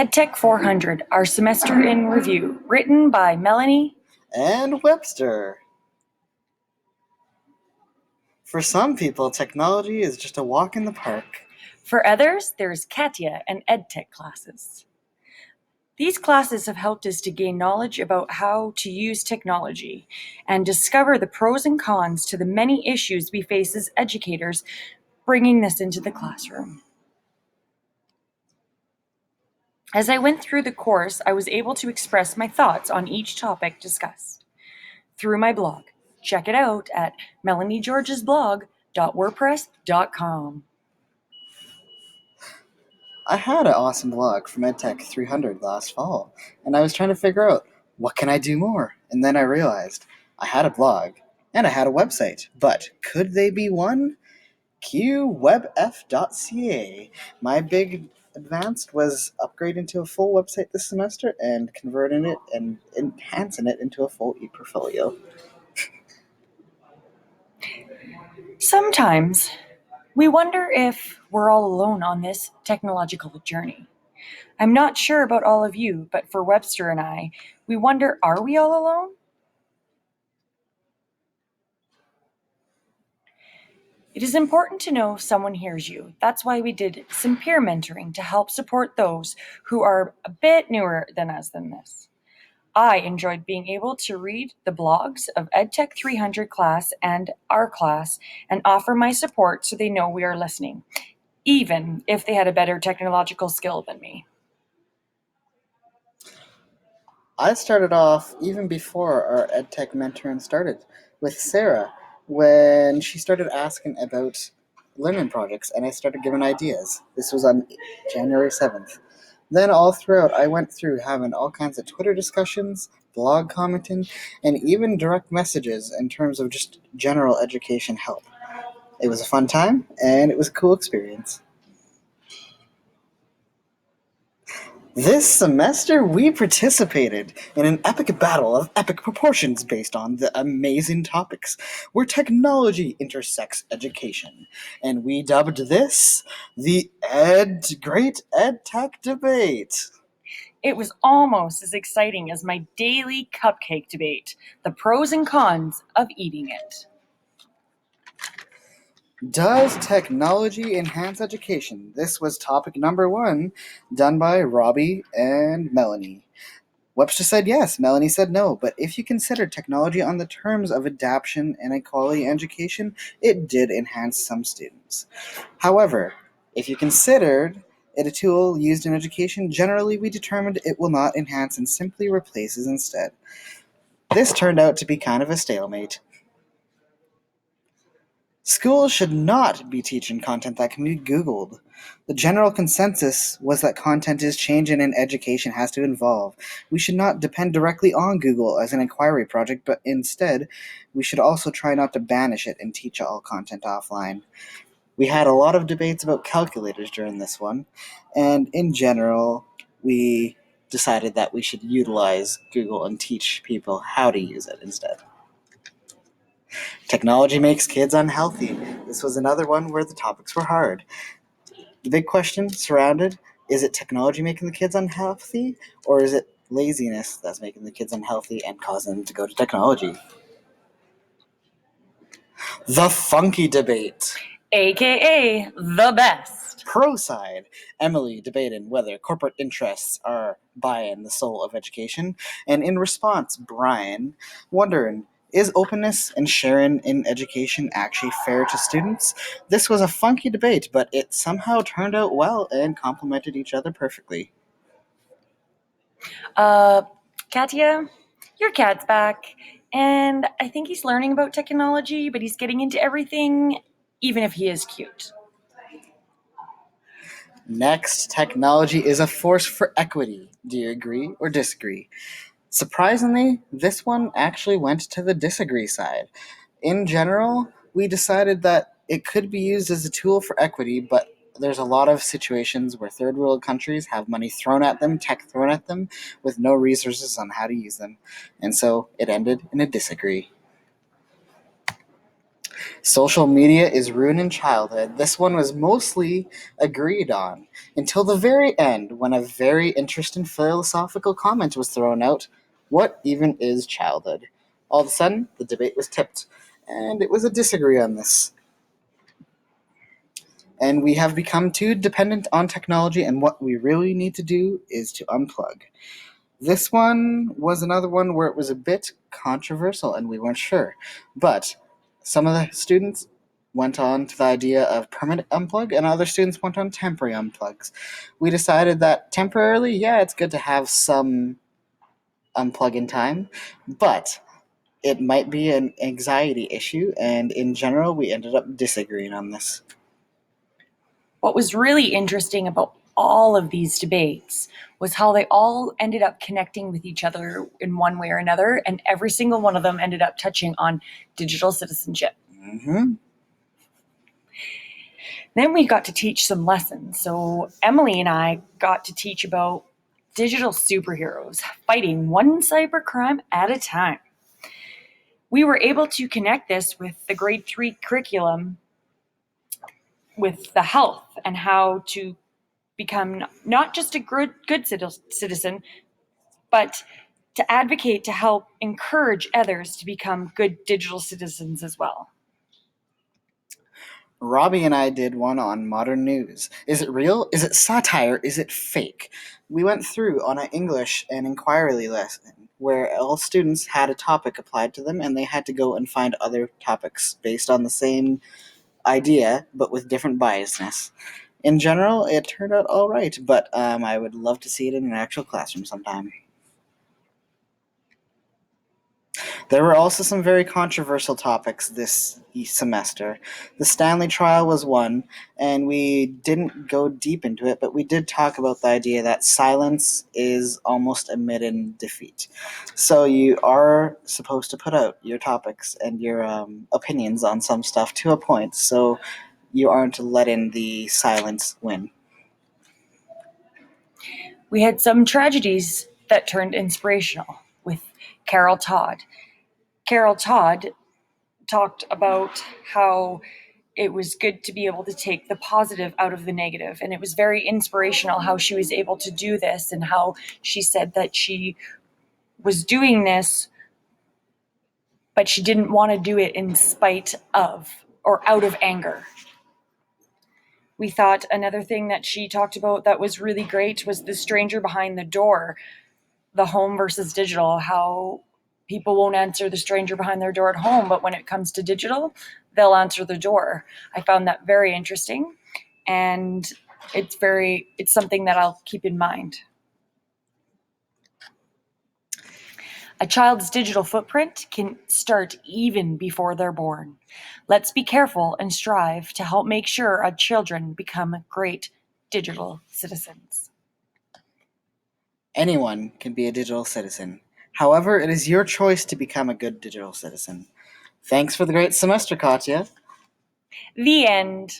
EdTech 400, our semester in review, written by Melanie and Webster. For some people, technology is just a walk in the park. For others, there's Katya and EdTech classes. These classes have helped us to gain knowledge about how to use technology and discover the pros and cons to the many issues we face as educators bringing this into the classroom. As I went through the course, I was able to express my thoughts on each topic discussed through my blog. Check it out at melaniegeorgesblog.wordpress.com. I had an awesome blog from EdTech300 last fall, and I was trying to figure out, what can I do more? And then I realized I had a blog and I had a website, but could they be one? QWebF.ca. My big advanced was upgrading to a full website this semester and converting it and enhancing it into a full e-portfolio. Sometimes we wonder if we're all alone on this technological journey. I'm not sure about all of you, but for Webster and I, we wonder, are we all alone? It is important to know someone hears you. That's why we did some peer mentoring to help support those who are a bit newer than us than this. I enjoyed being able to read the blogs of EdTech 300 class and our class and offer my support so they know we are listening, even if they had a better technological skill than me. I started off even before our EdTech mentoring started with Sarah when she started asking about learning projects and I started giving ideas. This was on January 7th. Then all throughout, I went through having all kinds of Twitter discussions, blog commenting, and even direct messages in terms of just general education help. It was a fun time and it was a cool experience. This semester, we participated in an epic battle of epic proportions based on the amazing topics where technology intersects education. And we dubbed this the Great EdTech Debate. It was almost as exciting as my daily cupcake debate, the pros and cons of eating it. Does technology enhance education? This was topic number 1, done by Robbie and Melanie. Webster said yes, Melanie said no, but if you consider technology on the terms of adaptation and equality in education, it did enhance some students. However, if you considered it a tool used in education, generally we determined it will not enhance and simply replaces instead. This turned out to be kind of a stalemate. Schools should not be teaching content that can be Googled. The general consensus was that content is changing and education has to evolve. We should not depend directly on Google as an inquiry project, but instead, we should also try not to banish it and teach all content offline. We had a lot of debates about calculators during this one, and in general, we decided that we should utilize Google and teach people how to use it instead. Technology makes kids unhealthy. This was another one where the topics were hard. The big question surrounded, is it technology making the kids unhealthy, or is it laziness that's making the kids unhealthy and causing them to go to technology? The funky debate. AKA the best. Pro side, Emily debating whether corporate interests are buying the soul of education, and in response, Brian wondering, is openness and sharing in education actually fair to students? This was a funky debate, but it somehow turned out well and complemented each other perfectly. Katya, your cat's back, and I think he's learning about technology, but he's getting into everything, even if he is cute. Next, technology is a force for equity. Do you agree or disagree? Surprisingly, this one actually went to the disagree side. In general, we decided that it could be used as a tool for equity, but there's a lot of situations where third world countries have money thrown at them, tech thrown at them, with no resources on how to use them. And so it ended in a disagree. Social media is ruining childhood. This one was mostly agreed on until the very end when a very interesting philosophical comment was thrown out. What even is childhood? All of a sudden, the debate was tipped, and it was a disagree on this. And we have become too dependent on technology, and what we really need to do is to unplug. This one was another one where it was a bit controversial and we weren't sure. But some of the students went on to the idea of permanent unplug, and other students went on temporary unplugs. We decided that temporarily, yeah, it's good to have some unplug in time, but it might be an anxiety issue, and in general, we ended up disagreeing on this. What was really interesting about all of these debates was how they all ended up connecting with each other in one way or another, and every single one of them ended up touching on digital citizenship. Mm-hmm. Then we got to teach some lessons. So Emily and I got to teach about digital superheroes fighting one cybercrime at a time. We were able to connect this with the grade 3 curriculum with the health and how to become not just a good citizen, but to advocate to help encourage others to become good digital citizens as well. Robbie and I did one on modern news. Is it real? Is it satire? Is it fake? We went through on an English and inquiry lesson where all students had a topic applied to them and they had to go and find other topics based on the same idea but with different biasness. In general, it turned out all right, but I would love to see it in an actual classroom sometime. There were also some very controversial topics this semester. The Stanley trial was one, and we didn't go deep into it, but we did talk about the idea that silence is almost admitting defeat. So you are supposed to put out your topics and your opinions on some stuff to a point, so you aren't letting the silence win. We had some tragedies that turned inspirational with Carol Todd. Carol Todd talked about how it was good to be able to take the positive out of the negative. And it was very inspirational how she was able to do this and how she said that she was doing this, but she didn't want to do it in spite of or out of anger. We thought another thing that she talked about that was really great was the stranger behind the door, the home versus digital, how people won't answer the stranger behind their door at home, but when it comes to digital, they'll answer the door. I found that very interesting, and it's something that I'll keep in mind. A child's digital footprint can start even before they're born. Let's be careful and strive to help make sure our children become great digital citizens. Anyone can be a digital citizen. However, it is your choice to become a good digital citizen. Thanks for the great semester, Katya. The end.